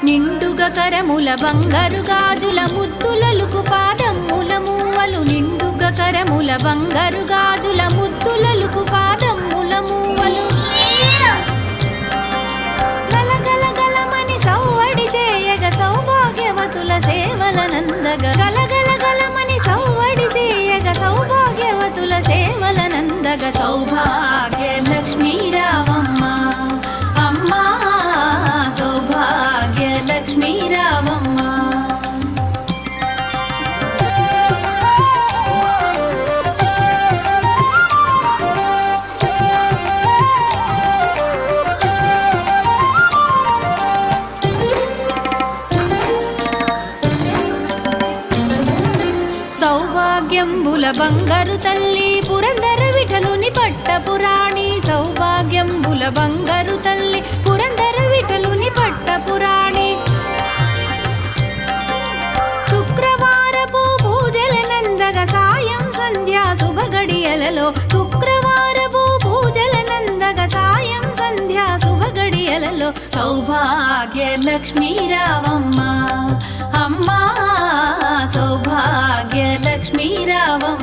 నిండుగా కరముల బంగారు గాజుల ముద్దులలుకు పాదమ్ముల మూవలు నిండుగా కరముల బంగారు గాజుల ముద్దులలుకు పాదమ్ముల మూవలు గలగల గలమని సౌవడి చేయగ సౌభాగ్యవతుల సేవలనందగ గలగల గలమని సౌవడి చేయగ సౌభాగ్యవతుల సేవలనందగ సౌభాగ్య లక్ష్మీ రావమ్మ అమ్మా సౌభాగ్య లక్ష్మీ రావమ్మ సౌభాగ్యంబుల బంగారు తల్లి పురందర విఠలుని పట్టపురాణి సౌభాగ్యంబుల బంగారు తల్లి పురందర విఠలుని పట్టపురాణి శుక్రవారపు పూజల నందగ సాయం సంధ్యా శుభగడియలలో శుక్రవారపు పూజల నందగ సాయం సంధ్యా శుభగడియలలో సౌభాగ్య లక్ష్మీ రావమ్మ అమ్మా సౌభాగ్య లక్ష్మీ రావమ్మ